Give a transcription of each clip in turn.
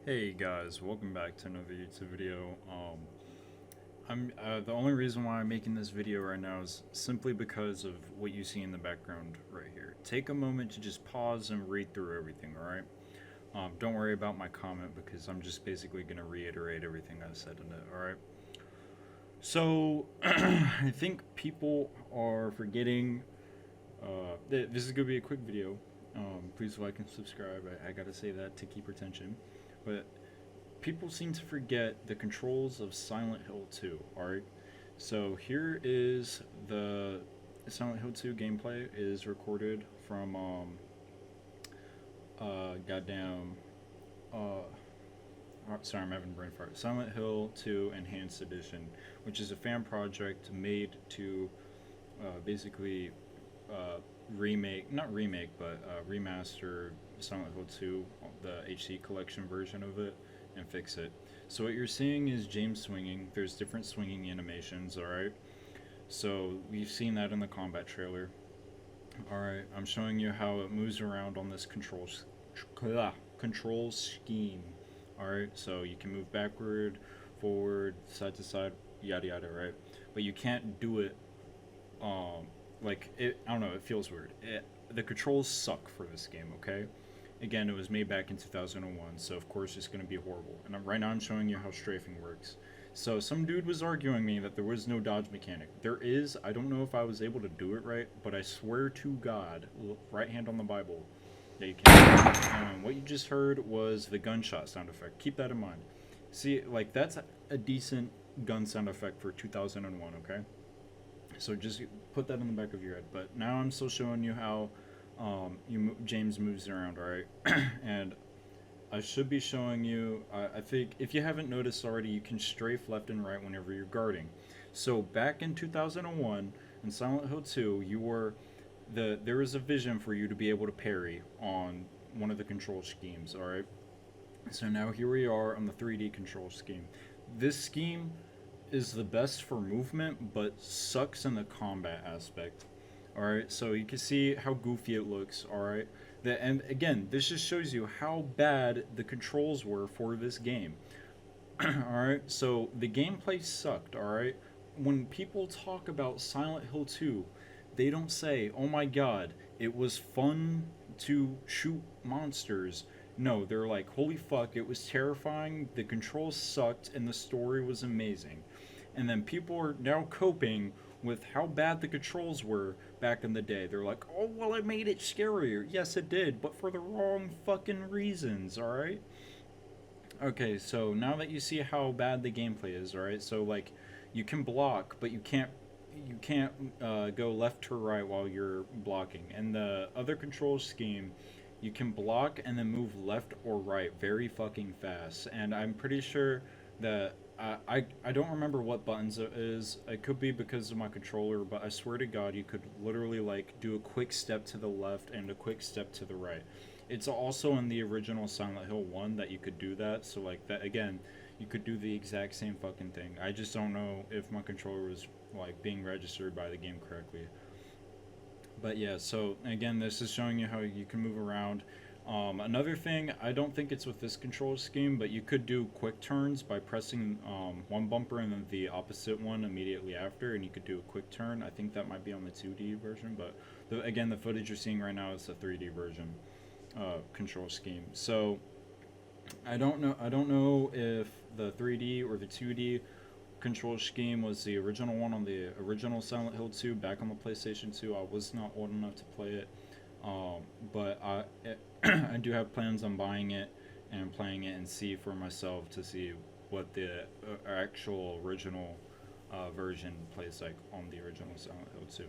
Hey guys, welcome back to another YouTube video. I'm the only reason why I'm making this video right now is simply because of what you see in the background right here. Take a moment to just pause and read through everything, alright? Don't worry about my comment because I'm just basically going to reiterate everything I said in it, alright? So, I think people are forgetting. This is going to be a quick video. Please like and subscribe. I gotta say that to keep retention. But people seem to forget the controls of Silent Hill 2, alright? So here is the Silent Hill 2 gameplay is recorded from goddamn sorry, I'm having a brain fart. Silent Hill 2 Enhanced Edition, which is a fan project made to basically remake, not remake, but remaster Silent Hill 2, the HD collection version of it, and fix it. So what you're seeing is James swinging. There's different swinging animations, alright? So we've seen that in the combat trailer. Alright, I'm showing you how it moves around on this control scheme. Alright, so you can move backward, forward, side to side, yada yada, right? But you can't do it like it. I don't know. It feels weird. The controls suck for this game. Okay. Again, it was made back in 2001, so of course it's going to be horrible. And right now I'm showing you how strafing works. So some dude was arguing me that there was no dodge mechanic. There is. I don't know if I was able to do it right, but I swear to God, right hand on the Bible, that you can. And what you just heard was the gunshot sound effect. Keep that in mind. See, like that's a decent gun sound effect for 2001. Okay. So just put that in the back of your head. But now I'm still showing you how James moves around, all right? And I should be showing you. I think if you haven't noticed already, you can strafe left and right whenever you're guarding. So back in 2001 in Silent Hill 2, there was a vision for you to be able to parry on one of the control schemes, all right? So now here we are on the 3D control scheme. This scheme is the best for movement, but sucks in the combat aspect. All right, so you can see how goofy it looks. All right, and again, this just shows you how bad the controls were for this game. All right, so the gameplay sucked. All right, when people talk about Silent Hill 2, they don't say, "Oh my God, it was fun to shoot monsters." No, they're like, "Holy fuck, it was terrifying. The controls sucked, and the story was amazing." And then people are now coping with how bad the controls were back in the day. They're like, "Oh well, it made it scarier." Yes, it did, but for the wrong fucking reasons. All right. Okay, so now that you see how bad the gameplay is, all right. So like, you can block, but you can't go left to right while you're blocking. And the other control scheme, you can block and then move left or right very fucking fast. And I'm pretty sure that I don't remember what buttons it is. It could be because of my controller, but I swear to God, you could literally like do a quick step to the left and a quick step to the right. It's also in the original Silent Hill 1 that you could do that. So like that again, you could do the exact same fucking thing. I just don't know if my controller was like being registered by the game correctly. But yeah, so again, this is showing you how you can move around. Another thing, I don't think it's with this control scheme, but you could do quick turns by pressing one bumper and then the opposite one immediately after, and you could do a quick turn. I think that might be on the 2D version, but again, the footage you're seeing right now is the 3D version control scheme. So I don't know. I don't know if the 3D or the 2D control scheme was the original one on the original Silent Hill 2 back on the PlayStation 2. I was not old enough to play it, but I do have plans on buying it and playing it and see for myself to see what the actual original version plays like on the original Silent Hill 2.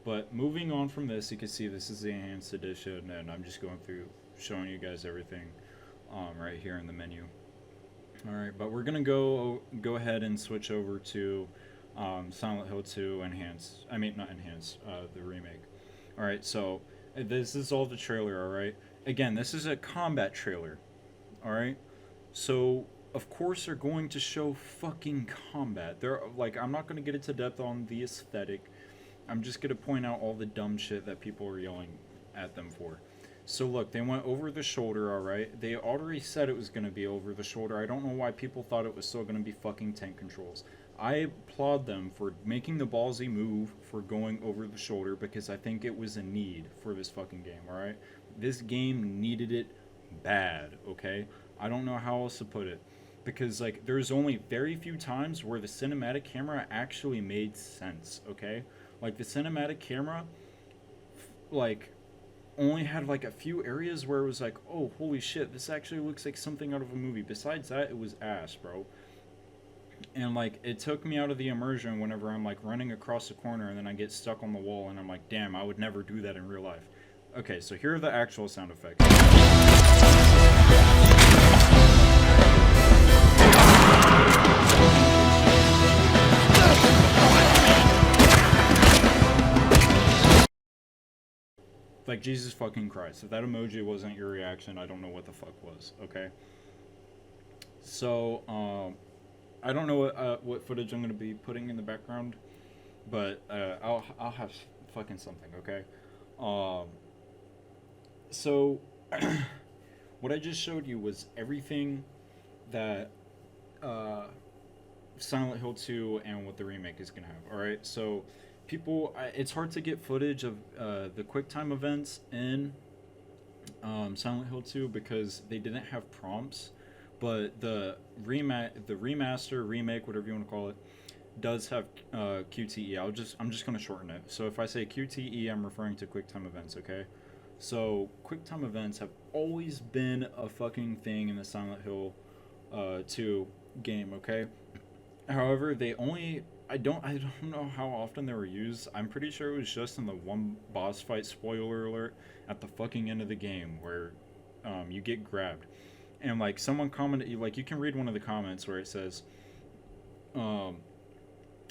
But moving on from this, you can see this is the enhanced edition, and I'm just going through showing you guys everything right here in the menu. All right, but we're gonna go ahead and switch over to Silent Hill 2 Enhanced. I mean, not Enhanced, the remake. All right, so this is all the trailer. All right, again, this is a combat trailer. All right, so of course they're going to show fucking combat. They're like, I'm not gonna get into depth on the aesthetic. I'm just gonna point out all the dumb shit that people are yelling at them for. So look, they went over the shoulder, all right. They already said it was gonna be over the shoulder. I don't know why people thought it was still gonna be fucking tank controls. I applaud them for making the ballsy move for going over the shoulder because I think it was a need for this fucking game, all right. This game needed it bad, okay. I don't know how else to put it because like there's only very few times where the cinematic camera actually made sense, okay. Like the cinematic camera, like only had like a few areas where it was like, oh, holy shit, this actually looks like something out of a movie. Besides that, it was ass, bro. And like, it took me out of the immersion whenever I'm like running across the corner and then I get stuck on the wall and I'm like, damn, I would never do that in real life. Okay, so here are the actual sound effects. Like, Jesus fucking Christ. If that emoji wasn't your reaction, I don't know what the fuck was, okay? So, I don't know what footage I'm gonna be putting in the background, but I'll have fucking something, okay? Um, so what I just showed you was everything that uh, Silent Hill 2 and what the remake is gonna have. All right, so it's hard to get footage of the QuickTime events in Silent Hill 2 because they didn't have prompts, but the remaster, remake, whatever you want to call it, does have QTE. I'm just gonna shorten it. So if I say QTE, I'm referring to QuickTime events. Okay. So QuickTime events have always been a fucking thing in the Silent Hill 2 game. Okay. However, I don't know how often they were used. I'm pretty sure it was just in the one boss fight, spoiler alert, at the fucking end of the game where you get grabbed. And like someone commented, like you can read one of the comments where it says, um,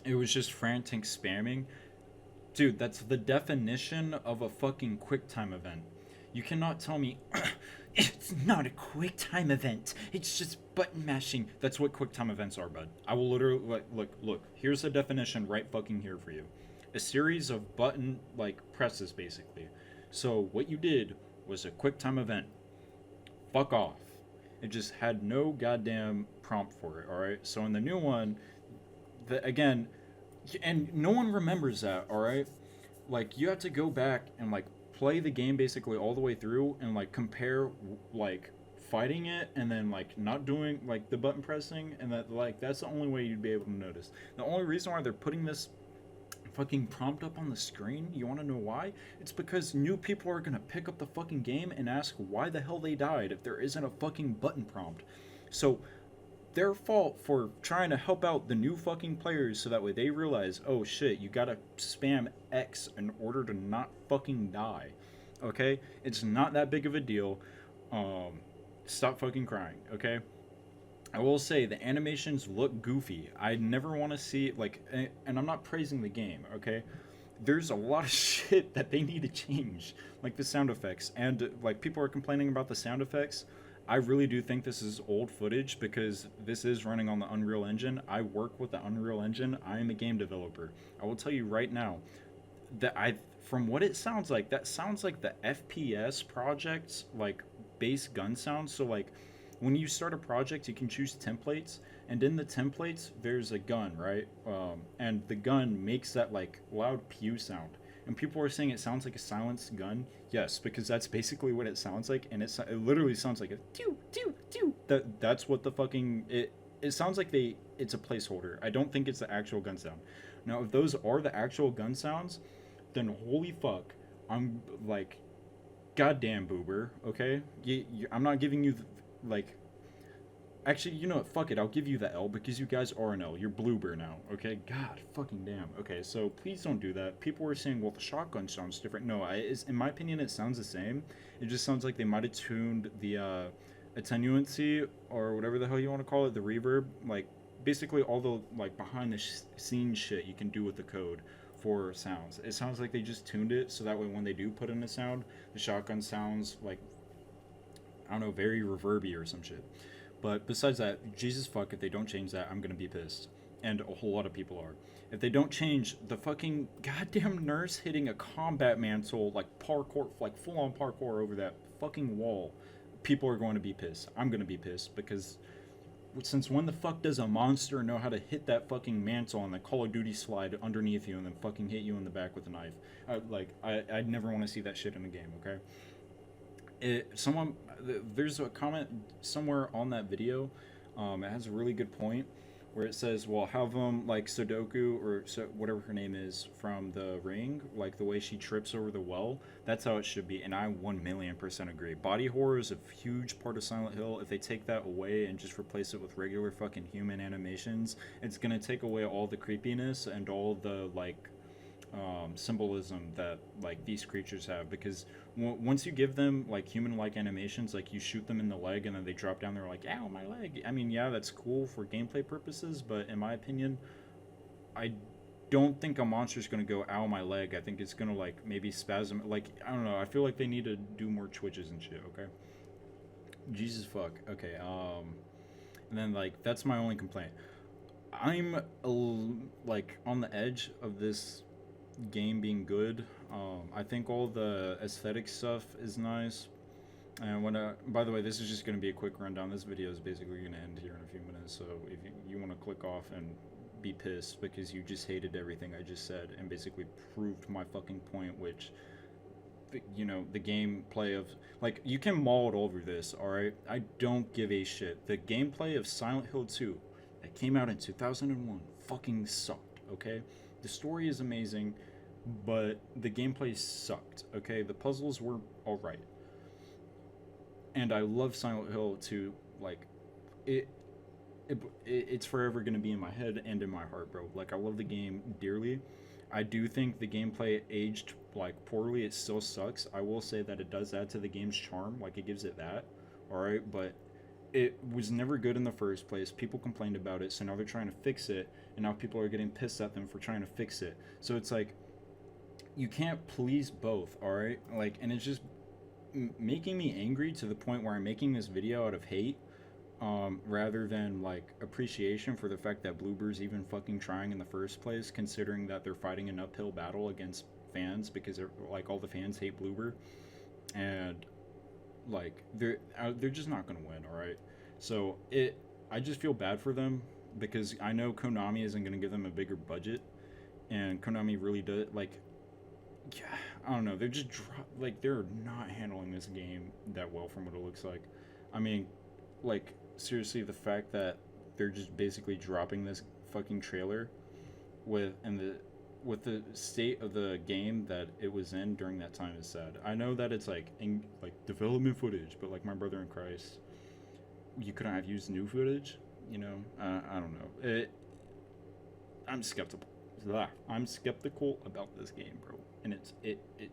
it was just frantic spamming. Dude, that's the definition of a fucking QuickTime event. You cannot tell me it's not a QuickTime event. It's just button mashing. That's what QuickTime events are, bud. I will literally look. Here's the definition right fucking here for you. A series of button like presses basically. So what you did was a QuickTime event. Fuck off. It just had no goddamn prompt for it, all right? So in the new one, again, and no one remembers that, all right? Like you have to go back and like play the game basically all the way through and like compare like fighting it and then like not doing like the button pressing and that like that's the only way you'd be able to notice. The only reason why they're putting this fucking prompt up on the screen, you want to know why? It's because new people are going to pick up the fucking game and ask why the hell they died if there isn't a fucking button prompt. So their fault for trying to help out the new fucking players so that way they realize, oh shit, you gotta spam X in order to not fucking die. Okay? It's not that big of a deal. Stop fucking crying, okay? I will say the animations look goofy. I never want to see like, and I'm not praising the game, okay? There's a lot of shit that they need to change, like the sound effects, and like people are complaining about the sound effects. I really do think this is old footage because this is running on the Unreal Engine. I work with the Unreal Engine. I am a game developer. I will tell you right now that from what it sounds like, that sounds like the FPS projects like base gun sounds. So like when you start a project, you can choose templates, and in the templates there's a gun, right? And the gun makes that like loud pew sound. And people are saying it sounds like a silenced gun. Yes, because that's basically what it sounds like, and it literally sounds like a pew pew pew. That's what the fucking it sounds like it's a placeholder. I don't think it's the actual gun sound. Now, if those are the actual gun sounds, then holy fuck, I'm like, goddamn boober. Okay, I'm not giving you like. Actually, you know what? Fuck it. I'll give you the L because you guys are an L. You're bloober now, okay? God fucking damn. Okay, so please don't do that. People were saying, well, the shotgun sounds different. No, in my opinion, it sounds the same. It just sounds like they might have tuned the attenuancy or whatever the hell you want to call it, the reverb. Like, basically all the, like, behind the scenes shit you can do with the code for sounds. It sounds like they just tuned it so that way when they do put in a sound, the shotgun sounds like, I don't know, very reverby or some shit. But besides that, Jesus fuck, if they don't change that, I'm gonna be pissed. and a whole lot of people are. If they don't change the fucking goddamn nurse hitting a combat mantle like parkour, like full on parkour over that fucking wall, people are going to be pissed. I'm going to be pissed because since when the fuck does a monster know how to hit that fucking mantle on the Call of Duty slide underneath you and then fucking hit you in the back with a knife? I'd never want to see that shit in a game, okay? There's a comment somewhere on that video. It has a really good point where it says, well, have them like Sudoku or whatever her name is from The Ring, like the way she trips over the well. That's how it should be, and I 1,000,000% agree. Body horror is a huge part of Silent Hill. If they take that away and just replace it with regular fucking human animations, it's gonna take away all the creepiness and all the like symbolism that like these creatures have, because once you give them like human-like animations, like you shoot them in the leg and then they drop down, they're like, ow, my leg. I mean, yeah, that's cool for gameplay purposes, but in my opinion, I don't think a monster's gonna go, ow, my leg. I think it's gonna like maybe spasm, like, I don't know, I feel like they need to do more twitches and shit. Okay, Jesus fuck. Okay, and then like that's my only complaint. I'm like on the edge of this game being good. I think all the aesthetic stuff is nice. And by the way, this is just going to be a quick rundown. This video is basically going to end here in a few minutes. So if you want to click off and be pissed because you just hated everything I just said and basically proved my fucking point, which, you know, the gameplay of, like, you can maul over this, alright? I don't give a shit. The gameplay of Silent Hill 2 that came out in 2001 fucking sucked, okay? The story is amazing, but the gameplay sucked, okay? The puzzles were alright. And I love Silent Hill 2, like, it's forever going to be in my head and in my heart, bro. Like, I love the game dearly. I do think the gameplay aged, like, poorly. It still sucks. I will say that it does add to the game's charm, like, it gives it that, alright? But it was never good in the first place. People complained about it, so now they're trying to fix it, and now people are getting pissed at them for trying to fix it. So it's like, you can't please both, alright? Like, and it's just making me angry to the point where I'm making this video out of hate, rather than like appreciation for the fact that Bloober's even fucking trying in the first place, considering that they're fighting an uphill battle against fans, because like all the fans hate Bloober, and like they're just not gonna win, all right? So I just feel bad for them, because I know Konami isn't gonna give them a bigger budget, and Konami really does, like, yeah, I don't know, they're just like, they're not handling this game that well from what it looks like. I mean, like, seriously, the fact that they're just basically dropping this fucking trailer with the state of the game that it was in during that time is sad. I know that it's like like development footage, but like, my brother in Christ, you couldn't have used new footage, you know? I don't know. I'm skeptical. I'm skeptical about this game, bro, and it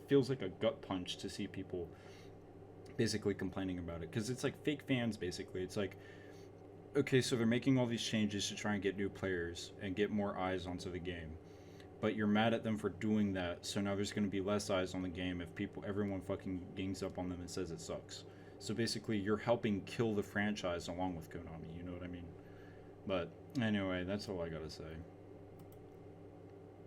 feels like a gut punch to see people basically complaining about it, because it's like fake fans, basically. It's like, okay, so they're making all these changes to try and get new players and get more eyes onto the game, but you're mad at them for doing that, so now there's going to be less eyes on the game if everyone fucking gangs up on them and says it sucks. So basically, you're helping kill the franchise along with Konami, you know what I mean? But anyway, that's all I gotta say.